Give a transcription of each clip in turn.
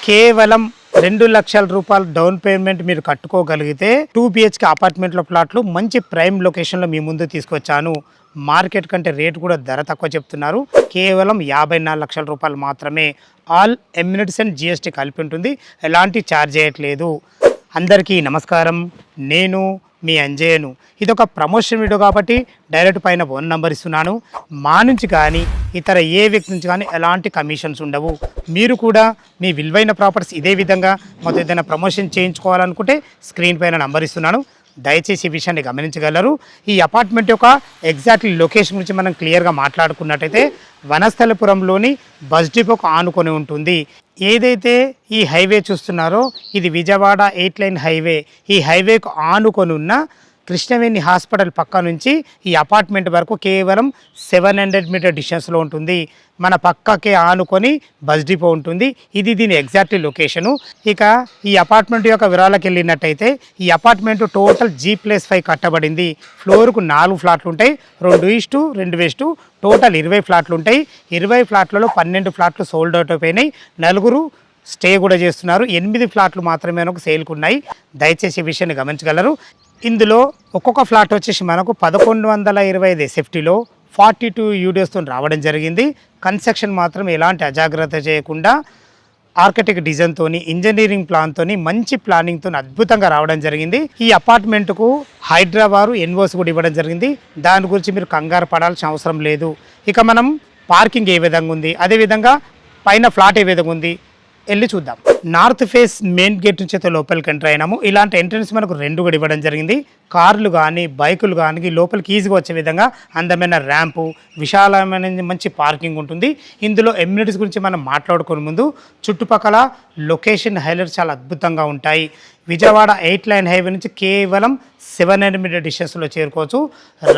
కేవలం 2,00,000 రూపాయలు down payment మీరు కట్టుకోగలిగితే 2 BHK అపార్ట్మెంట్లో ప్లాట్లు మంచి ప్రైమ్ లొకేషన్లో మీ ముందు తీసుకొచ్చాను. మార్కెట్ కంటే రేటు కూడా ధర తక్కువ చెప్తున్నారు. కేవలం 54 లక్షల రూపాయలు మాత్రమే. ఆల్ ఎమ్యూనిటీస్ అండ్ GST కలిపి ఉంటుంది. ఎలాంటి ఛార్జ్ చేయట్లేదు. అందరికీ నమస్కారం. నేను మీ అంజయ్యను. ఇది ఒక ప్రమోషన్ వీడియో కాబట్టి డైరెక్ట్ పైన ఫోన్ నెంబర్ ఇస్తున్నాను. మా నుంచి కానీ ఇతర ఏ వ్యక్తి నుంచి కానీ ఎలాంటి కమిషన్స్ ఉండవు. మీరు కూడా మీ విలువైన ప్రాపర్టీస్ ఇదే విధంగా మొత్తం ఏదైనా ప్రమోషన్ చేయించుకోవాలనుకుంటే స్క్రీన్ పైన నెంబర్ ఇస్తున్నాను. దయచేసి ఈ విషయాన్ని గమనించగలరు. ఈ అపార్ట్మెంట్ యొక్క ఎగ్జాక్ట్లీ లొకేషన్ గురించి మనం క్లియర్గా మాట్లాడుకున్నట్టయితే వనస్థలపురంలోని బస్ డిపోకు ఆనుకొని ఉంటుంది. ఏదైతే ఈ హైవే చూస్తున్నారో ఇది విజయవాడ 8 లైన్ హైవే. ఈ హైవేకు ఆనుకొని ఉన్న కృష్ణవేణి హాస్పిటల్ పక్క నుంచి ఈ అపార్ట్మెంట్ వరకు కేవలం 700 మీటర్ డిస్టెన్స్లో ఉంటుంది. మన పక్కకే ఆనుకొని బస్ డిపో ఉంటుంది. ఇది దీని ఎగ్జాక్ట్ లొకేషను. ఇక ఈ అపార్ట్మెంట్ యొక్క వివరాలకు వెళ్ళినట్టయితే ఈ అపార్ట్మెంట్ టోటల్ G+5 కట్టబడింది. ఫ్లోర్కు 4 ఫ్లాట్లు ఉంటాయి. 2:2 టోటల్ 20 ఫ్లాట్లు ఉంటాయి. 20 ఫ్లాట్లలో 12 ఫ్లాట్లు సోల్డ్ అవుట్ అయిపోయినాయి. 4 స్టే కూడా చేస్తున్నారు. 8 ఫ్లాట్లు మాత్రమే మనకు సేల్కు ఉన్నాయి. దయచేసి ఈ విషయాన్ని గమనించగలరు. ఇందులో ఒక్కొక్క ఫ్లాట్ వచ్చేసి మనకు 1125 SFTలో 42 యూడియోస్తో రావడం జరిగింది. కన్స్ట్రక్షన్ మాత్రం ఎలాంటి అజాగ్రత్త చేయకుండా ఆర్కిటెక్ట్ డిజైన్తో ఇంజనీరింగ్ ప్లాన్తో మంచి ప్లానింగ్తో అద్భుతంగా రావడం జరిగింది. ఈ అపార్ట్మెంట్కు హైదరాబాద్ NOC కూడా ఇవ్వడం జరిగింది. దాని గురించి మీరు కంగారు పడాల్సిన అవసరం లేదు. ఇక మనం పార్కింగ్ ఏ విధంగా ఉంది, అదేవిధంగా పైన ఫ్లాట్ ఏ విధంగా ఉంది వెళ్ళి చూద్దాం. నార్త్ ఫేస్ మెయిన్ గేట్ నుంచి అయితే లోపలికి ఎంటర్ అయినాము. ఇలాంటి ఎంట్రన్స్ మనకు 2 కూడా ఇవ్వడం జరిగింది. కార్లు కానీ బైకులు కానీ లోపలికి ఈజీగా వచ్చే విధంగా అందమైన ర్యాంపు, విశాలమైన మంచి పార్కింగ్ ఉంటుంది. ఇందులో ఎమ్యూనిటీస్ గురించి మనం మాట్లాడుకునే ముందు చుట్టుపక్కల లొకేషన్ హైలైట్స్ చాలా అద్భుతంగా ఉంటాయి. విజయవాడ 8 లైన్ హైవే నుంచి కేవలం 700 మీటర్ డిస్టెన్స్లో చేరుకోవచ్చు.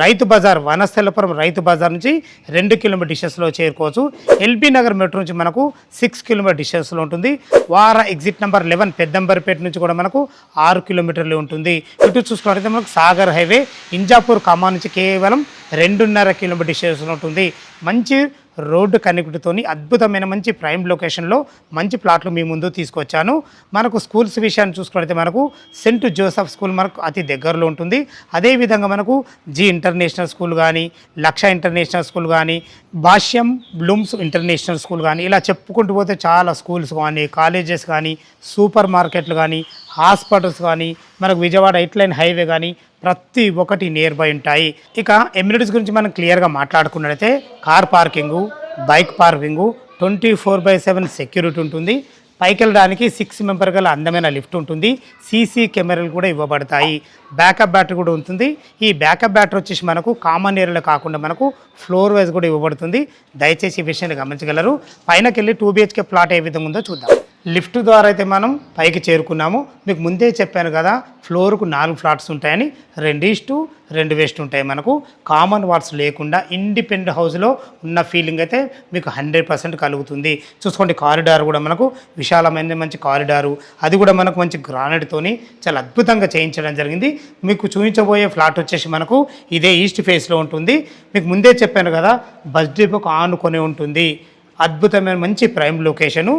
రైతు బజార్ వనస్థలపురం రైతు బజార్ నుంచి 2 కిలోమీటర్ డిస్టెన్స్లో చేరుకోవచ్చు. LB నగర్ మెట్రో నుంచి మనకు 6 కిలోమీటర్ డిస్టెన్స్లో ఉంటుంది. వార ఎగ్జిట్ నెంబర్ 11 పెద్దంబరిపేట నుంచి కూడా మనకు 6 కిలోమీటర్లు ఉంటుంది. ఇటు చూసుకున్నట్లయితే మనకు సాగర్ హైవే ఇంజాపూర్ ఖమ్మం నుంచి కేవలం 2.5 కిలోమీటర్ డిస్టెన్స్లో ఉంటుంది. మంచి రోడ్డు కనెక్టివిటీతోని అద్భుతమైన మంచి ప్రైమ్ లొకేషన్లో మంచి ప్లాట్లు మీ ముందు తీసుకొచ్చాను. మనకు స్కూల్స్ విషయాన్ని చూసుకున్నట్లయితే మనకు సెంట్ జోసెఫ్ స్కూల్ మనకు అతి దగ్గరలో ఉంటుంది. అదేవిధంగా మనకు జీ ఇంటర్నేషనల్ స్కూల్ కానీ, లక్ష ఇంటర్నేషనల్ స్కూల్ కానీ, భాష్యం బ్లూమ్స్ ఇంటర్నేషనల్ స్కూల్ కానీ ఇలా చెప్పుకుంటూ పోతే చాలా స్కూల్స్ కానీ, కాలేజెస్ కానీ, సూపర్ మార్కెట్లు కానీ, హాస్పిటల్స్ కానీ, మనకు విజయవాడ 8 లైన్ హైవే కానీ ప్రతి ఒక్కటి నియర్ బై ఉంటాయి. ఇక ఎమ్యూనిటీస్ గురించి మనం క్లియర్గా మాట్లాడుకున్నట్లయితే car parking, bike parking, 24/7 security ఉంటుంది. పైకి వెళ్ళడానికి 6 మెంబర్ గల అందమైన లిఫ్ట్ ఉంటుంది. సీసీ కెమెరాలు కూడా ఇవ్వబడతాయి. బ్యాకప్ బ్యాటరీ కూడా ఉంటుంది. ఈ బ్యాకప్ బ్యాటరీ వచ్చేసి మనకు కామన్ ఏరియాలో కాకుండా మనకు ఫ్లోర్ వైజ్ కూడా ఇవ్వబడుతుంది. దయచేసి ఈ విషయాన్ని గమనించగలరు. పైనకి వెళ్ళి 2 BHK ప్లాట్ ఏ విధంగా ఉందో చూద్దాం. లిఫ్ట్ ద్వారా అయితే మనం పైకి చేరుకున్నాము. మీకు ముందే చెప్పాను కదా ఫ్లోర్కు 4 ఫ్లాట్స్ ఉంటాయని. 2:2 ఉంటాయి. మనకు కామన్ వాల్స్ లేకుండా ఇండిపెండెంట్ హౌస్లో ఉన్న ఫీలింగ్ అయితే మీకు 100% కలుగుతుంది. చూసుకోండి కారిడార్ కూడా మనకు విశాలమైన మంచి కారిడారు, అది కూడా మనకు మంచి గ్రానైట్తోని చాలా అద్భుతంగా చేయించడం జరిగింది. మీకు చూపించబోయే ఫ్లాట్ వచ్చేసి మనకు ఇదే ఈస్ట్ ఫేస్లో ఉంటుంది. మీకు ముందే చెప్పాను కదా బస్ డిపోకు ఆనుకొని ఉంటుంది. అద్భుతమైన మంచి ప్రైమ్ లొకేషను.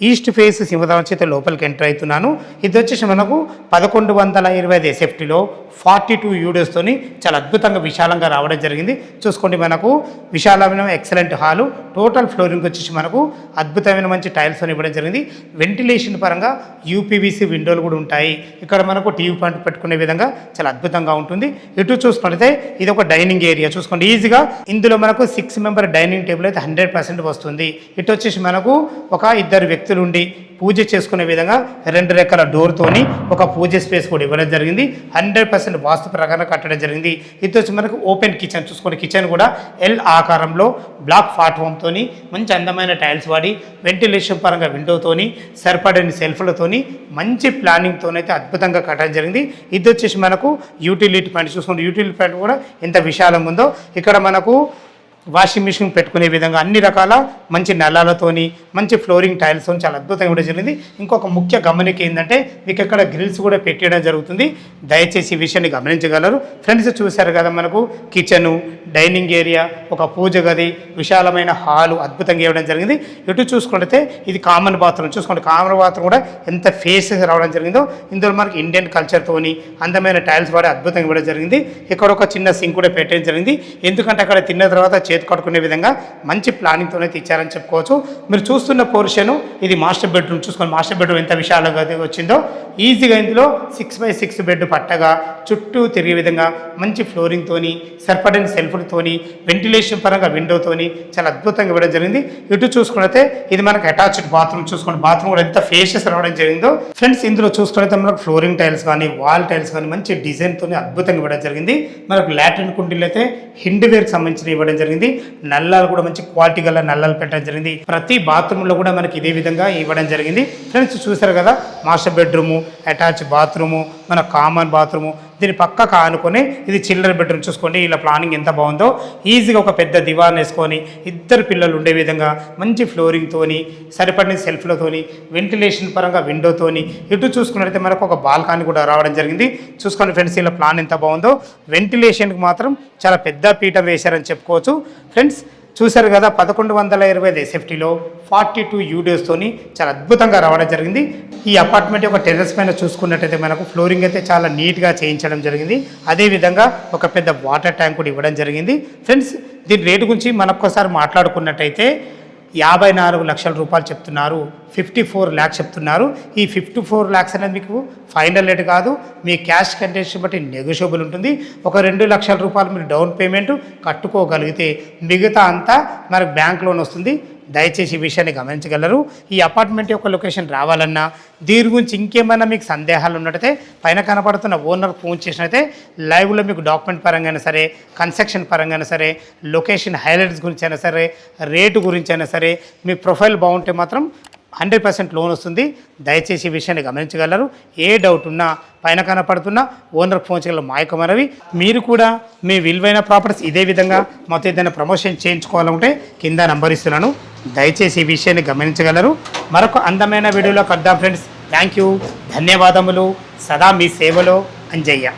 ఈస్ట్ ఫేస్ సింహద్వారం చేత లోపలికి ఎంటర్ అవుతున్నాను. ఇది వచ్చేసి మనకు 1125 SFTలో 42 యూడియోస్తోని చాలా అద్భుతంగా విశాలంగా రావడం జరిగింది. చూసుకోండి మనకు విశాలమైన ఎక్సలెంట్ హాలు. టోటల్ ఫ్లోరింగ్ వచ్చేసి మనకు అద్భుతమైన మంచి టైల్స్తో ఇవ్వడం జరిగింది. వెంటిలేషన్ పరంగా UPVC విండోలు కూడా ఉంటాయి. ఇక్కడ మనకు టీవీ పాయింట్ పెట్టుకునే విధంగా చాలా అద్భుతంగా ఉంటుంది. ఇటు చూసుకుంటే ఇది ఒక డైనింగ్ ఏరియా. చూసుకోండి ఈజీగా ఇందులో మనకు 6 మెంబర్ డైనింగ్ టేబుల్ అయితే 100% వస్తుంది. ఇటు వచ్చేసి మనకు ఒక 2 వ్యక్తులు ఉండి పూజ చేసుకునే విధంగా 2 రెక్కల డోర్తోని ఒక పూజ స్పేస్ కూడా ఇవ్వడం జరిగింది. 100% వాస్తు ప్రకారం కట్టడం జరిగింది. ఇది వచ్చి మనకు ఓపెన్ కిచెన్. చూసుకోండి కిచెన్ కూడా L ఆకారంలో బ్లాక్ ప్లాట్ఫామ్తోని మంచి అందమైన టైల్స్ వాడి వెంటిలేషన్ పరంగా విండోతోని సరిపడని సెల్ఫ్లతోని మంచి ప్లానింగ్తోనైతే అద్భుతంగా కట్టడం జరిగింది. ఇది వచ్చేసి మనకు యూటిలిటీ పాయింట్. చూసుకోండి యూటిలిటీ పాయింట్ కూడా ఎంత విశాలంగా ఉందో. ఇక్కడ మనకు వాషింగ్ మిషన్ పెట్టుకునే విధంగా అన్ని రకాల మంచి నల్లాలతోని మంచి ఫ్లోరింగ్ టైల్స్తో చాలా అద్భుతంగా కూడా జరిగింది. ఇంకొక ముఖ్య గమనిక ఏంటంటే మీకు ఇక్కడ గ్రిల్స్ కూడా పెట్టడం జరుగుతుంది. దయచేసి ఈ విషయాన్ని గమనించగలరు. ఫ్రెండ్స్ చూశారు కదా, మనకు కిచెను, డైనింగ్ ఏరియా, ఒక పూజ గది, విశాలమైన హాలు అద్భుతంగా ఇవ్వడం జరిగింది. ఇటు చూసుకుంటే ఇది కామన్ బాత్రూమ్. చూసుకోండి, కామన్ బాత్రూమ్ కూడా ఎంత ఫేస్ రావడం జరిగిందో. ఇందులో మనకి ఇండియన్ కల్చర్తోని అందమైన టైల్స్ వాడి అద్భుతంగా ఇవ్వడం జరిగింది. ఇక్కడ ఒక చిన్న సింక్ కూడా పెట్టడం జరిగింది. ఎందుకంటే అక్కడ తిన్న తర్వాత చేతి కట్టుకునే విధంగా మంచి ప్లానింగ్తోనే తెచ్చారని చెప్పుకోవచ్చు. మీరు చూస్తున్న పోర్షన్ ఇది మాస్టర్ బెడ్రూమ్. చూసుకోండి, మాస్టర్ బెడ్రూమ్ ఎంత విశాలంగా వచ్చిందో. ఈజీగా ఇందులో 6x6 బెడ్ పట్టగా చుట్టూ తిరిగే విధంగా మంచి ఫ్లోరింగ్తోని, సరిపడిన సెల్ఫ్లతోని, వెంటిలేషన్ పరంగా విండోతోని చాలా అద్భుతంగా ఇవ్వడం జరిగింది. ఇటు చూసుకుంటే ఇది మనకు అటాచ్డ్ బాత్రూమ్. చూసుకోండి, బాత్రూమ్ కూడా ఎంత ఫేషియస్ రావడం జరిగిందో. ఫ్రెండ్స్ ఇందులో చూసుకుంటే మనకు ఫ్లోరింగ్ టైల్స్ కానీ, వాల్ టైల్స్ కానీ మంచి డిజైన్తోని అద్భుతంగా ఇవ్వడం జరిగింది. మనకు లాట్రిన్ కుండీలు అయితే హిండ్వేర్కి సంబంధించిన ఇవ్వడం జరిగింది. నల్లాలు కూడా మంచి క్వాలిటీ గల నల్లాలు పెట్టడం జరిగింది. ప్రతి బాత్రూంలో కూడా మనకి ఇదే విధంగా ఇవ్వడం జరిగింది. ఫ్రెండ్స్ చూసారు కదా, మాస్టర్ బెడ్రూము, అటాచ్ బాత్రూము, మన కామన్ బాత్రూము, దీని పక్కకు ఆనుకొని ఇది చిల్డ్రన్ బెడ్రూమ్. చూసుకోండి ఇలా ప్లానింగ్ ఎంత బాగుందో. ఈజీగా ఒక పెద్ద దివాన్ వేసుకొని ఇద్దరు పిల్లలు ఉండే విధంగా మంచి ఫ్లోరింగ్తోని, సరిపడిన సెల్ఫ్లతోని, వెంటిలేషన్ పరంగా విండోతోని, ఇటు చూసుకున్నట్లయితే మనకు ఒక బాల్కనీ కూడా రావడం జరిగింది. చూసుకోండి ఫ్రెండ్స్ ఇలా ప్లాన్ ఎంత బాగుందో. వెంటిలేషన్కి మాత్రం చాలా పెద్ద పీట వేశారని చెప్పుకోవచ్చు. ఫ్రెండ్స్ చూశారు కదా, 1125 ఎస్ఎఫ్టీలో 42 యూడియోస్తోని చాలా అద్భుతంగా రావడం జరిగింది. ఈ అపార్ట్మెంట్ యొక్క టెర్రస్ పైన చూసుకున్నట్టయితే మనకు ఫ్లోరింగ్ అయితే చాలా నీట్గా చేయించడం జరిగింది. అదేవిధంగా ఒక పెద్ద వాటర్ ట్యాంక్ కూడా ఇవ్వడం జరిగింది. ఫ్రెండ్స్ దీని రేటు గురించి మనొక్కసారి మాట్లాడుకున్నట్టయితే 54 లక్షల రూపాయలు చెప్తున్నారు. 54 lakhs చెప్తున్నారు. ఈ 54 lakhs అనేది మీకు ఫైనల్ రేట్ కాదు. మీ క్యాష్ కండిషన్ బట్టి నెగోషియబుల్ ఉంటుంది. ఒక 2 లక్షల రూపాయలు మీరు డౌన్ పేమెంట్ కట్టుకోగలిగితే మిగతా అంతా మనకు బ్యాంక్ లోన్ వస్తుంది. దయచేసి ఈ విషయాన్ని గమనించగలరు. ఈ అపార్ట్మెంట్ యొక్క లొకేషన్ రావాలన్నా, దీని గురించి ఇంకేమైనా మీకు సందేహాలు ఉన్నట్టయితే పైన కనపడుతున్న ఓనర్ ఫోన్ చేసినట్టే లైవ్లో మీకు డాక్యుమెంట్ పరంగా అయినా సరే, కన్స్ట్రక్షన్ పరంగా అయినా సరే, లొకేషన్ హైలైట్స్ గురించి అయినా సరే, రేటు గురించి అయినా సరే, మీ ప్రొఫైల్ బాగుంటే మాత్రం 100% లోన్ వస్తుంది. దయచేసి ఈ విషయాన్ని గమనించగలరు. ఏ డౌట్ ఉన్నా పైన కనపడుతున్న ఓనర్ ఫోన్ చేయగల మా యొక్క మనవి. మీరు కూడా మీ విలువైన ప్రాపర్టీస్ ఇదే విధంగా మొత్తం ఏదైనా ప్రమోషన్ చేయించుకోవాలంటే కింద నంబర్ ఇస్తున్నాను. దయచేసి ఈ విషయాన్ని గమనించగలరు. మరొక అందమైన వీడియోలో కలుద్దాం ఫ్రెండ్స్. థ్యాంక్ యూ, ధన్యవాదములు. సదా మీ సేవలో అంజయ్య.